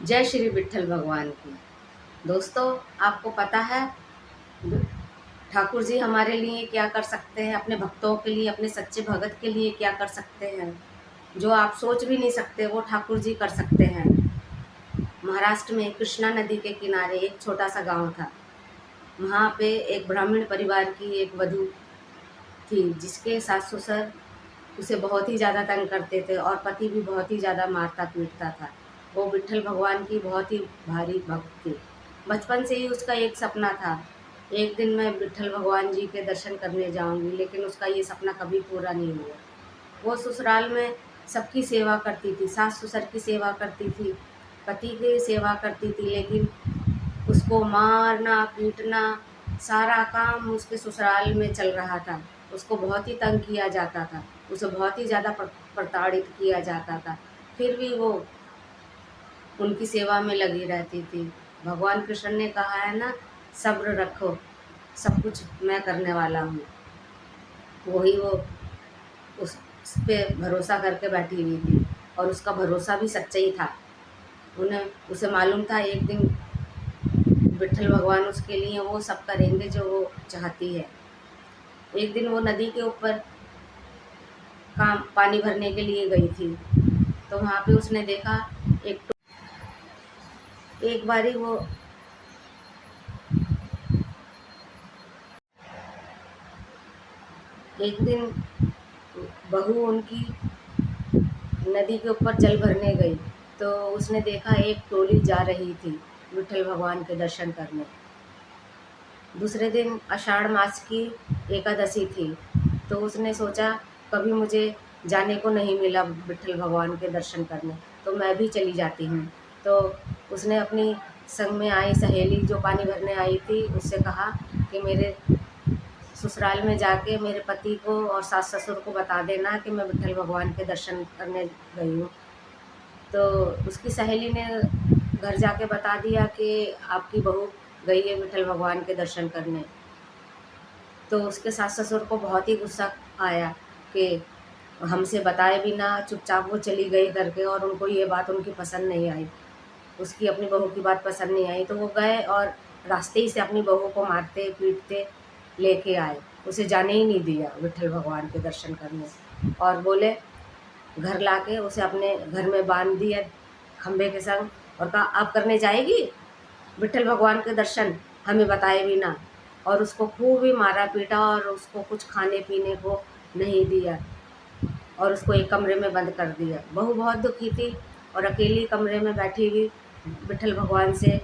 जय श्री विट्ठल भगवान की। दोस्तों, आपको पता है ठाकुर जी हमारे लिए क्या कर सकते हैं, अपने भक्तों के लिए, अपने सच्चे भगत के लिए क्या कर सकते हैं। जो आप सोच भी नहीं सकते वो ठाकुर जी कर सकते हैं। महाराष्ट्र में कृष्णा नदी के किनारे एक छोटा सा गांव था। वहाँ पे एक ब्राह्मण परिवार की एक वधू थी जिसके सास ससुर उसे बहुत ही ज़्यादा तंग करते थे और पति भी बहुत ही ज़्यादा मारता पीटता था। वो विट्ठल भगवान की बहुत ही भारी भक्त थी। बचपन से ही उसका एक सपना था, एक दिन मैं विट्ठल भगवान जी के दर्शन करने जाऊंगी, लेकिन उसका ये सपना कभी पूरा नहीं हुआ। वो ससुराल में सबकी सेवा करती थी, सास ससुर की सेवा करती थी, पति की सेवा करती थी, लेकिन उसको मारना पीटना सारा काम उसके ससुराल में चल रहा था। उसको बहुत ही तंग किया जाता था, उसे बहुत ही ज़्यादा प्रताड़ित किया जाता था। फिर भी वो उनकी सेवा में लगी रहती थी। भगवान कृष्ण ने कहा है ना, सब्र रखो, सब कुछ मैं करने वाला हूँ। वही वो उस पे भरोसा करके बैठी हुई थी और उसका भरोसा भी सच्चा ही था। उसे मालूम था एक दिन विट्ठल भगवान उसके लिए वो सब करेंगे जो वो चाहती है। एक दिन वो नदी के ऊपर काम पानी भरने के लिए गई थी, तो वहाँ पे उसने देखा एक बारी वो एक दिन बहू उनकी नदी के ऊपर जल भरने गई, तो उसने देखा एक टोली जा रही थी विट्ठल भगवान के दर्शन करने। दूसरे दिन आषाढ़ मास की एकादशी थी, तो उसने सोचा कभी मुझे जाने को नहीं मिला विट्ठल भगवान के दर्शन करने, तो मैं भी चली जाती हूँ। तो उसने अपनी संग में आई सहेली जो पानी भरने आई थी उससे कहा कि मेरे ससुराल में जाके मेरे पति को और सास ससुर को बता देना कि मैं विट्ठल भगवान के दर्शन करने गई हूँ। तो उसकी सहेली ने घर जाके बता दिया कि आपकी बहू गई है विट्ठल भगवान के दर्शन करने। तो उसके सास ससुर को बहुत ही गुस्सा आया कि हमसे बताए बिना चुपचाप वो चली गई करके, और उनको ये बात उनकी पसंद नहीं आई, उसकी अपनी बहू की बात पसंद नहीं आई। तो वो गए और रास्ते ही से अपनी बहू को मारते पीटते लेके आए, उसे जाने ही नहीं दिया विट्ठल भगवान के दर्शन करने। और बोले घर लाके उसे अपने घर में बांध दिया खंबे के संग और कहा आप करने जाएगी विट्ठल भगवान के दर्शन हमें बताए बिना। और उसको खूब ही मारा पीटा और उसको कुछ खाने पीने को नहीं दिया और उसको एक कमरे में बंद कर दिया। बहू बहुत दुखी थी और अकेली कमरे में बैठी हुई विट्ठल भगवान से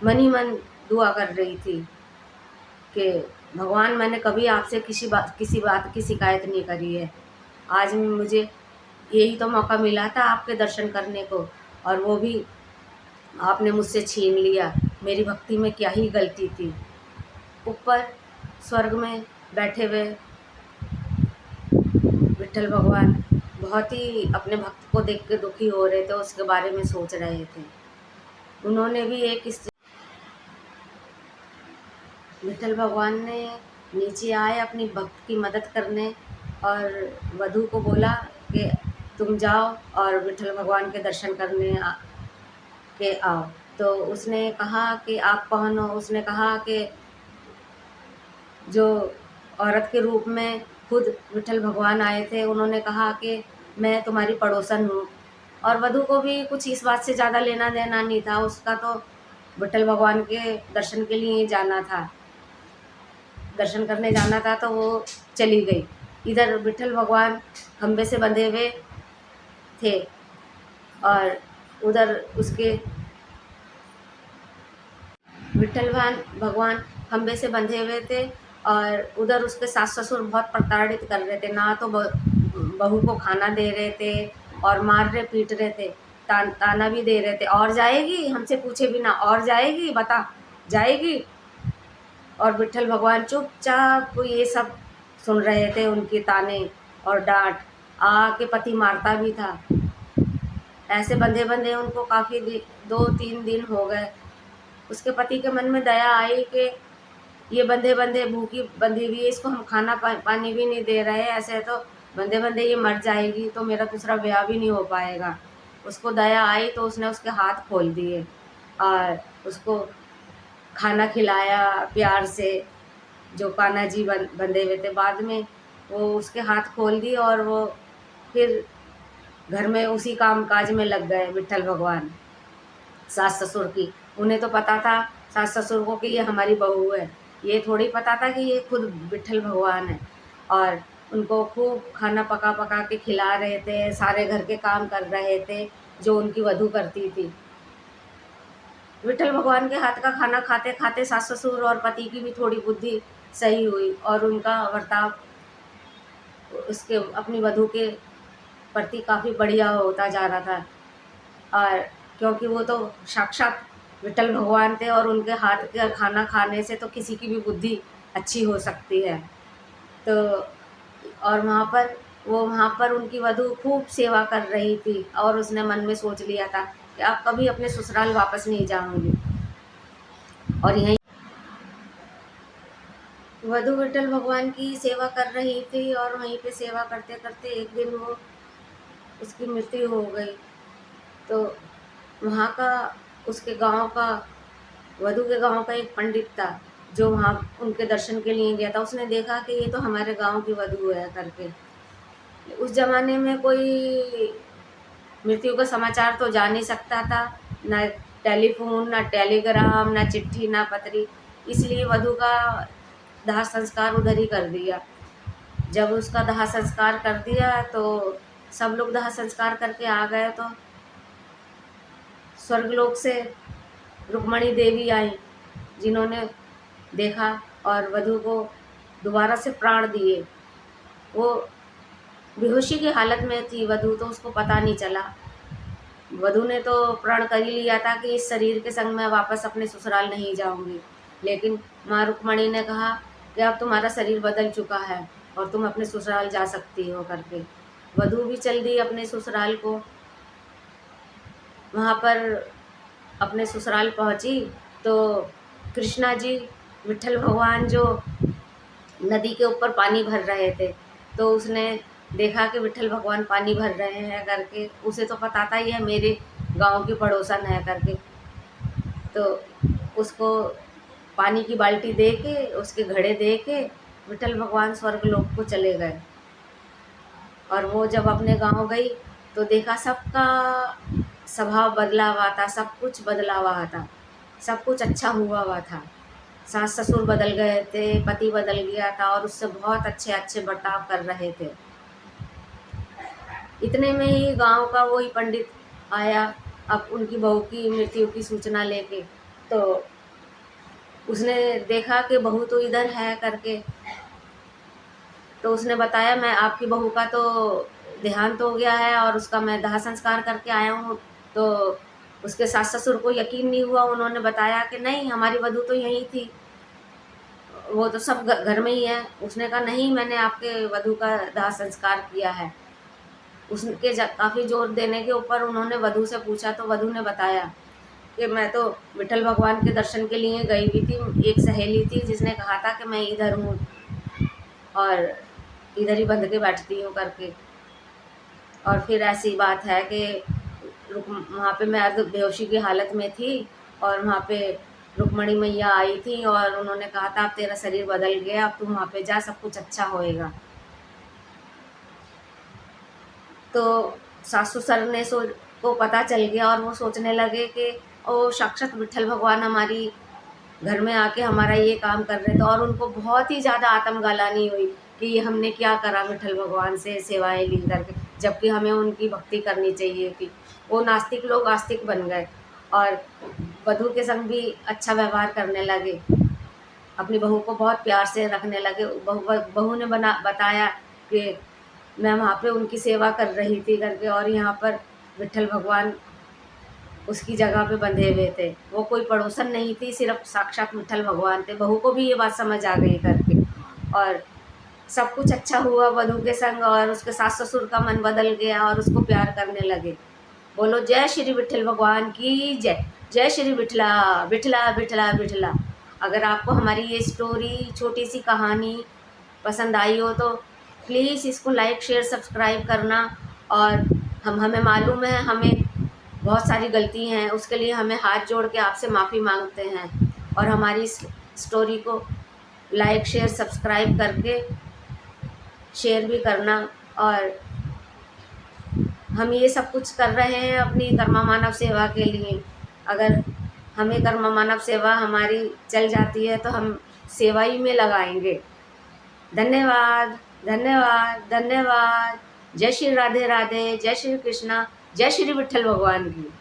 मन ही मन दुआ कर रही थी कि भगवान मैंने कभी आपसे किसी बात की शिकायत नहीं करी है, आज मुझे यही तो मौका मिला था आपके दर्शन करने को, और वो भी आपने मुझसे छीन लिया। मेरी भक्ति में क्या ही गलती थी। ऊपर स्वर्ग में बैठे हुए विट्ठल भगवान बहुत ही अपने भक्त को देख के दुखी हो रहे थे, उसके बारे में सोच रहे थे। उन्होंने भी एक विट्ठल भगवान ने नीचे आए अपनी भक्त की मदद करने और वधू को बोला कि तुम जाओ और विट्ठल भगवान के दर्शन करने के आओ। तो उसने कहा कि आप कौन हो। उसने कहा कि जो औरत के रूप में खुद विट्ठल भगवान आए थे, उन्होंने कहा कि मैं तुम्हारी पड़ोसन हूँ। और वधू को भी कुछ इस बात से ज़्यादा लेना देना नहीं था, उसका तो विट्ठल भगवान के दर्शन के लिए ही जाना था, दर्शन करने जाना था, तो वो चली गई। इधर विट्ठल भगवान खंबे से बंधे हुए थे और उधर उसके विट्ठल भगवान खंबे से बंधे हुए थे और उधर उसके सास ससुर बहुत प्रताड़ित कर रहे थे। ना तो बहू को खाना दे रहे थे और मार रहे पीट रहे थे, ताना भी दे रहे थे, और जाएगी हमसे पूछे बिना, और जाएगी बता जाएगी। और विट्ठल भगवान चुपचाप ये सब सुन रहे थे, उनके ताने और डांट। आके पति मारता भी था। ऐसे बंधे बंधे उनको काफ़ी 2-3 दिन हो गए। उसके पति के मन में दया आई कि ये बंधे बंधे भूखी बंधी हुई है, इसको हम खाना पानी भी नहीं दे रहे, ऐसे तो बंधे बंधे ये मर जाएगी तो मेरा दूसरा ब्याह भी नहीं हो पाएगा। उसको दया आई तो उसने उसके हाथ खोल दिए और उसको खाना खिलाया प्यार से। जो कान्हा जी बंधे हुए थे, बाद में वो उसके हाथ खोल दिए और वो फिर घर में उसी काम काज में लग गए विट्ठल भगवान। सास ससुर की, उन्हें तो पता था सास ससुर को कि ये हमारी बहू है, ये थोड़ी पता था कि ये खुद विट्ठल भगवान है। और उनको खूब खाना पका पका के खिला रहे थे, सारे घर के काम कर रहे थे जो उनकी वधू करती थी। विट्ठल भगवान के हाथ का खाना खाते खाते सास ससुर और पति की भी थोड़ी बुद्धि सही हुई और उनका बर्ताव उसके अपनी वधू के प्रति काफ़ी बढ़िया होता जा रहा था। और क्योंकि वो तो साक्षात विट्ठल भगवान थे और उनके हाथ का खाना खाने से तो किसी की भी बुद्धि अच्छी हो सकती है। तो और वहाँ पर उनकी वधू खूब सेवा कर रही थी और उसने मन में सोच लिया था कि अब कभी अपने ससुराल वापस नहीं जाऊंगी। और यहीं वधू विट्ठल भगवान की सेवा कर रही थी और वहीं पे सेवा करते करते एक दिन वो उसकी मृत्यु हो गई। तो वहाँ का उसके गांव का वधू के गांव का एक पंडित था जो वहाँ उनके दर्शन के लिए गया था। उसने देखा कि ये तो हमारे गांव की वधू है करके। उस जमाने में कोई मृत्यु का समाचार तो जा नहीं सकता था, ना टेलीफोन, ना टेलीग्राम, ना चिट्ठी, ना पत्री, इसलिए वधू का दाह संस्कार उधर ही कर दिया। जब उसका दाह संस्कार कर दिया तो सब लोग दाह संस्कार करके आ गए तो स्वर्गलोक से रुक्मणी देवी आई, जिन्होंने देखा और वधू को दोबारा से प्राण दिए। वो बेहोशी की हालत में थी वधू, तो उसको पता नहीं चला। वधू ने तो प्रण कर ही लिया था कि इस शरीर के संग मैं वापस अपने ससुराल नहीं जाऊंगी, लेकिन माँ रुक्मणी ने कहा कि अब तुम्हारा शरीर बदल चुका है और तुम अपने ससुराल जा सकती हो करके। वधू भी चल दी अपने ससुराल को। वहाँ पर अपने ससुराल पहुँची तो कृष्णा जी विट्ठल भगवान जो नदी के ऊपर पानी भर रहे थे, तो उसने देखा कि विट्ठल भगवान पानी भर रहे हैं करके। उसे तो पता था ये मेरे गांव की पड़ोसन है करके। तो उसको पानी की बाल्टी दे के, उसके घड़े दे के विट्ठल भगवान स्वर्गलोक को चले गए। और वो जब अपने गांव गई तो देखा सबका स्वभाव बदला हुआ था, सब कुछ बदला हुआ था, सब कुछ अच्छा हुआ हुआ था। सास ससुर बदल गए थे, पति बदल गया था और उससे बहुत अच्छे अच्छे बर्ताव कर रहे थे। इतने में ही गांव का वही पंडित आया अब उनकी बहू की मृत्यु की सूचना लेके। तो उसने देखा कि बहू तो इधर है करके, तो उसने बताया मैं आपकी बहू का तो देहांत हो गया है और उसका मैं दाह संस्कार करके आया हूँ। तो उसके सास ससुर को यकीन नहीं हुआ। उन्होंने बताया कि नहीं, हमारी वधू तो यहीं थी, वो तो सब घर में ही है। उसने कहा नहीं, मैंने आपके वधू का दाह संस्कार किया है। उसके काफ़ी जोर देने के ऊपर उन्होंने वधू से पूछा तो वधू ने बताया कि मैं तो विट्ठल भगवान के दर्शन के लिए गई हुई थी, एक सहेली थी जिसने कहा था कि मैं इधर हूँ और इधर ही बंध के बैठती हूँ करके। और फिर ऐसी बात है कि वहाँ पे मैं अर्ध बेहोशी की हालत में थी और वहाँ पे रुक्मणी मैया आई थी और उन्होंने कहा था अब तेरा शरीर बदल गया, अब तू वहाँ पे जा, सब कुछ अच्छा होएगा। तो सासू सर ने को पता चल गया और वो सोचने लगे कि ओ साक्षात विट्ठल भगवान हमारी घर में आके हमारा ये काम कर रहे थे। और उनको बहुत ही ज़्यादा आत्मग्लानि हुई कि ये हमने क्या करा विट्ठल भगवान से सेवाएं ली करके, जबकि हमें उनकी भक्ति करनी चाहिए थी। वो नास्तिक लोग आस्तिक बन गए और वधू के संग भी अच्छा व्यवहार करने लगे, अपनी बहू को बहुत प्यार से रखने लगे। बहू ने बताया कि मैं वहाँ पे उनकी सेवा कर रही थी करके और यहाँ पर विट्ठल भगवान उसकी जगह पे बंधे हुए थे। वो कोई पड़ोसन नहीं थी, सिर्फ साक्षात विट्ठल भगवान थे। बहू को भी ये बात समझ आ गई करके और सब कुछ अच्छा हुआ वधू के संग और उसके सास ससुर का मन बदल गया और उसको प्यार करने लगे। बोलो जय श्री विट्ठल भगवान की जय। जय श्री विठला विठला विठला विठला। अगर आपको हमारी ये स्टोरी, छोटी सी कहानी पसंद आई हो तो प्लीज़ इसको लाइक शेयर सब्सक्राइब करना। और हमें मालूम है हमें बहुत सारी गलती हैं, उसके लिए हमें हाथ जोड़ के आपसे माफ़ी मांगते हैं। और हमारी इस स्टोरी को लाइक शेयर सब्सक्राइब करके शेयर भी करना। और हम ये सब कुछ कर रहे हैं अपनी कर्मा मानव सेवा के लिए। अगर हमें कर्मा मानव सेवा हमारी चल जाती है तो हम सेवा ही में लगाएंगे। धन्यवाद, धन्यवाद, धन्यवाद। जय श्री राधे राधे, जय श्री कृष्णा, जय श्री विट्ठल भगवान की।